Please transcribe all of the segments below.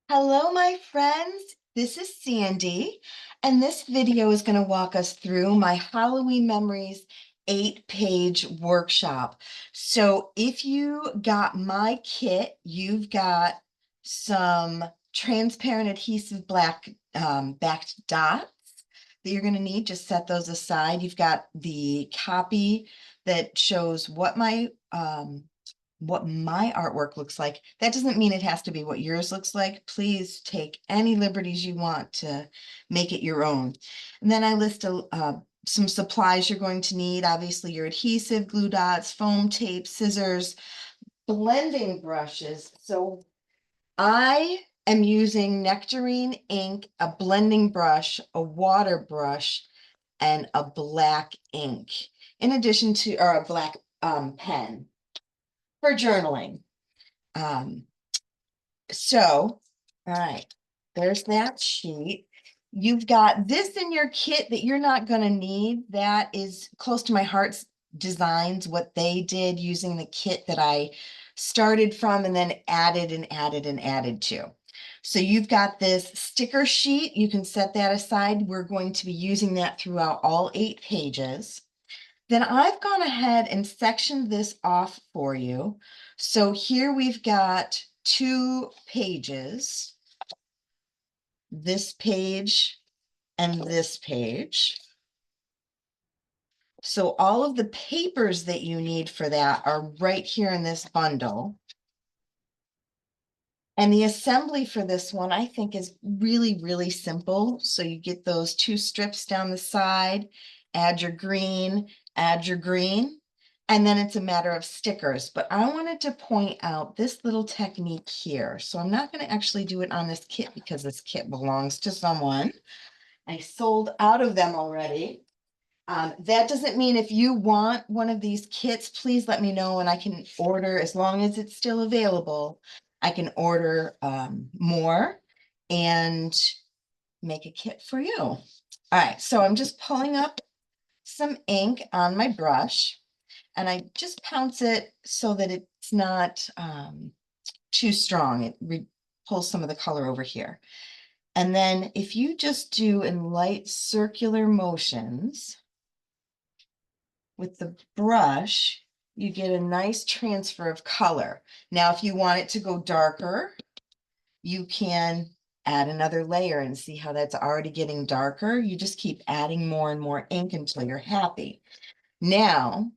Hello, my friends. This is Sandy, and this video is going to walk us through my Halloween Memories 8-page workshop. So if you got my kit, you've got some transparent adhesive backed dots that you're going to need. Just set those aside. You've got the copy that shows what my artwork looks like. That doesn't mean it has to be what yours looks like. Please take any liberties you want to make it your own. And then I list some supplies you're going to need. Obviously, your adhesive, glue dots, foam tape, scissors, blending brushes. So I am using nectarine ink, a blending brush, a water brush, and a black ink, in addition to, or a black pen for journaling. Um, all right, there's that sheet. You've got this in your kit that you're not going to need. That is close to my heart's designs, what they did using the kit that I started from and then added and added and added to. So you've got this sticker sheet. You can set that aside. We're going to be using that throughout all 8 pages. Then I've gone ahead and sectioned this off for you. So here we've got 2 pages, this page and this page. So all of the papers that you need for that are right here in this bundle. And the assembly for this one, I think, is really, really simple. So you get those 2 strips down the side, add your green, and then it's a matter of stickers. But I wanted to point out this little technique here. So I'm not going to actually do it on this kit because this kit belongs to someone. I sold out of them already. That doesn't mean if you want one of these kits, please let me know and I can order, as long as it's still available. I can order more and make a kit for you. All right, so I'm just pulling up some ink on my brush and I just pounce it so that it's not too strong. It pulls some of the color over here. And then if you just do in light circular motions with the brush, you get a nice transfer of color. Now, if you want it to go darker, you can add another layer and see how that's already getting darker. You just keep adding more and more ink until you're happy. Now,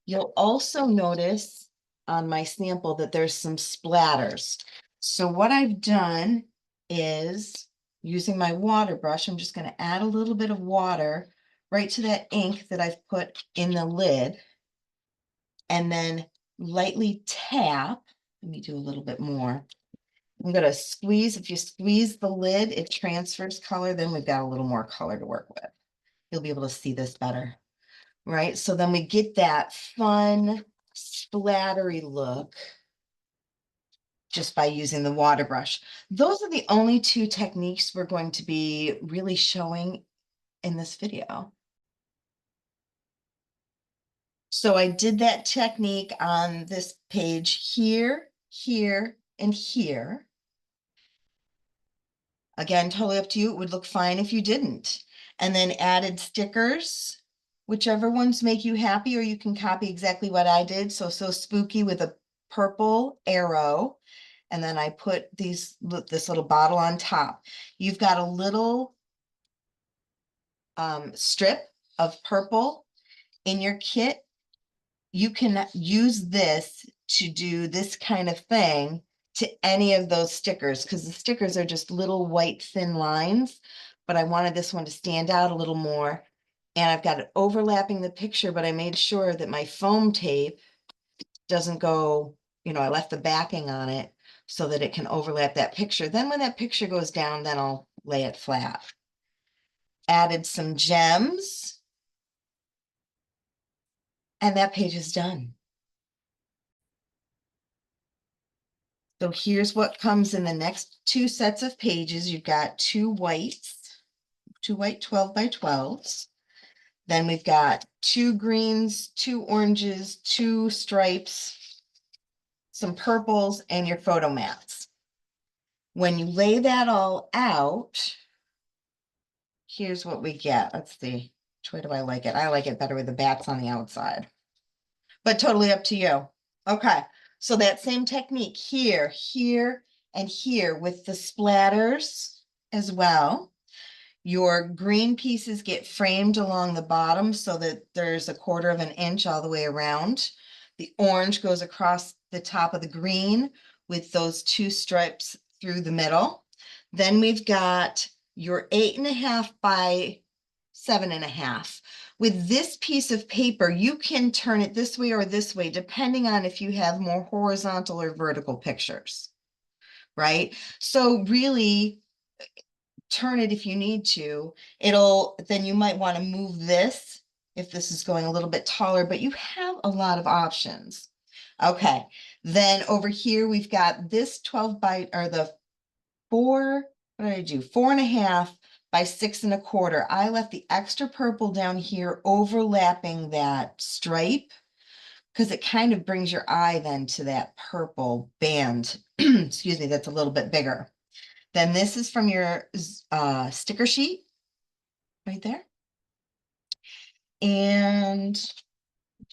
you'll also notice on my sample that there's some splatters. So what I've done is, using my water brush, I'm just going to add a little bit of water right to that ink that I've put in the lid, and then lightly tap. Let me do a little bit more. I'm going to squeeze. If you squeeze the lid, it transfers color. Then we've got a little more color to work with. You'll be able to see this better, right? So then we get that fun splattery look just by using the water brush. Those are the only 2 techniques we're going to be really showing in this video. So I did that technique on this page here, here, and here. Again, totally up to you. It would look fine if you didn't. And then added stickers, whichever ones make you happy, or you can copy exactly what I did. So spooky with a purple arrow. And then I put this little bottle on top. You've got a little strip of purple in your kit. You can use this to do this kind of thing to any of those stickers, because the stickers are just little white thin lines, but I wanted this one to stand out a little more. And I've got it overlapping the picture, but I made sure that my foam tape doesn't go, I left the backing on it so that it can overlap that picture. Then when that picture goes down, then I'll lay it flat. Added some gems, and that page is done. So here's what comes in the next 2 sets of pages. You've got 2 whites, 2 white 12 by 12s. Then we've got 2 greens, 2 oranges, 2 stripes, some purples, and your photo mats. When you lay that all out, here's what we get. Let's see. Which way do I like it? I like it better with the bats on the outside, but totally up to you. Okay, so that same technique here, here, and here with the splatters as well. Your green pieces get framed along the bottom so that there's 1/4 of an inch all the way around. The orange goes across the top of the green with those 2 stripes through the middle. Then we've got your 8.5 by 7.5. With this piece of paper, you can turn it this way or this way, depending on if you have more horizontal or vertical pictures, right? So really, turn it if you need to. Then you might want to move this if this is going a little bit taller, but you have a lot of options. Okay, then over here we've got this 12 by, or the 4, what did I do? 4.5 by 6.25. I left the extra purple down here overlapping that stripe because it kind of brings your eye then to that purple band. Excuse me, that's a little bit bigger. Then this is from your sticker sheet right there. And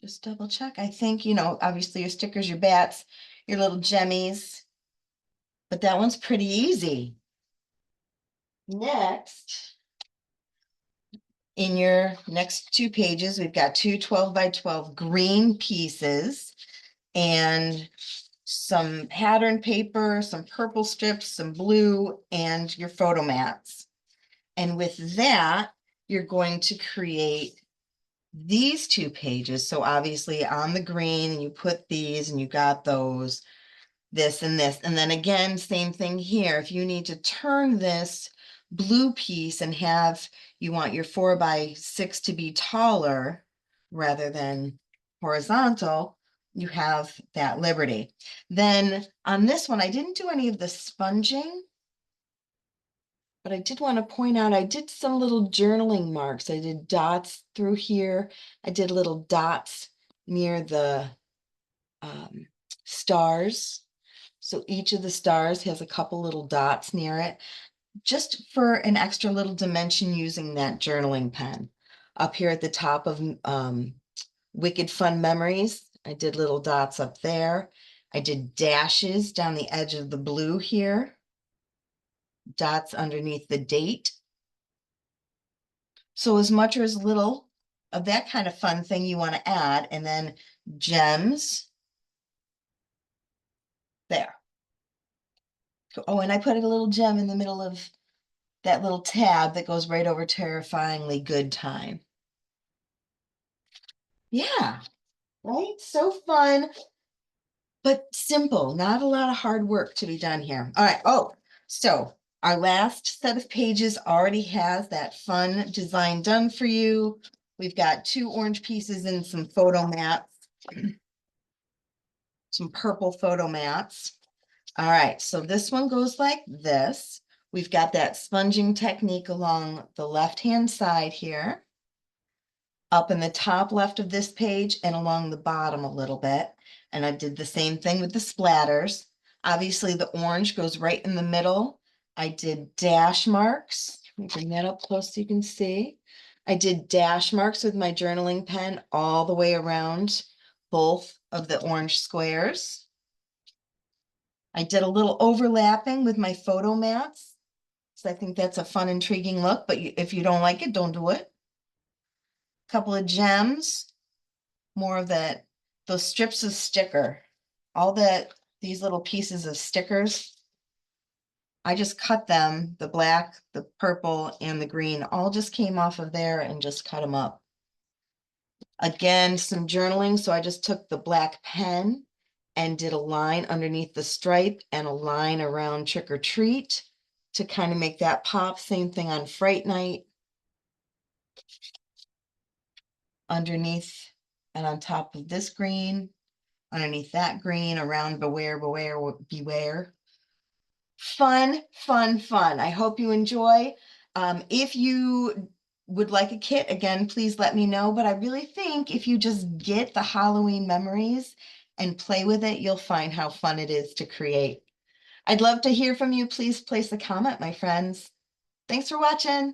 just double check. I think, obviously your stickers, your bats, your little jemmies, but that one's pretty easy. Next, in your next 2 pages, we've got 2 12 by 12 green pieces and some pattern paper, some purple strips, some blue, and your photo mats. And with that, you're going to create these 2 pages. So obviously on the green, you put these and you got those, this and this. And then again, same thing here. If you need to turn this blue piece and you want your 4 by 6 to be taller rather than horizontal, you have that liberty. Then on this one, I didn't do any of the sponging, but I did want to point out, I did some little journaling marks. I did dots through here. I did little dots near the stars. So each of the stars has a couple little dots near it, just for an extra little dimension using that journaling pen. Up here at the top of Wicked Fun Memories, I did little dots up there. I did dashes down the edge of the blue here, dots underneath the date. So as much or as little of that kind of fun thing you want to add, and then gems there. Oh, and I put a little gem in the middle of that little tab that goes right over Terrifyingly Good Time. Yeah, right? So fun, but simple. Not a lot of hard work to be done here. All right. Oh, so our last set of pages already has that fun design done for you. We've got 2 orange pieces and some photo mats, some purple photo mats. All right, so this one goes like this. We've got that sponging technique along the left-hand side here, up in the top left of this page and along the bottom a little bit. And I did the same thing with the splatters. Obviously, the orange goes right in the middle. I did dash marks. Let me bring that up close so you can see. I did dash marks with my journaling pen all the way around both of the orange squares. I did a little overlapping with my photo mats. So I think that's a fun, intriguing look, but if you don't like it, don't do it. A couple of gems, more of those strips of sticker, these little pieces of stickers. I just cut them, the black, the purple, and the green, all just came off of there and just cut them up. Again, some journaling. So I just took the black pen and did a line underneath the stripe and a line around Trick or Treat to kind of make that pop. Same thing on Fright Night. Underneath and on top of this green, underneath that green, around Beware, Beware, Beware. Fun, fun, fun. I hope you enjoy. If you would like a kit, again, please let me know. But I really think if you just get the Halloween memories and play with it, you'll find how fun it is to create. I'd love to hear from you. Please place a comment, my friends. Thanks for watching.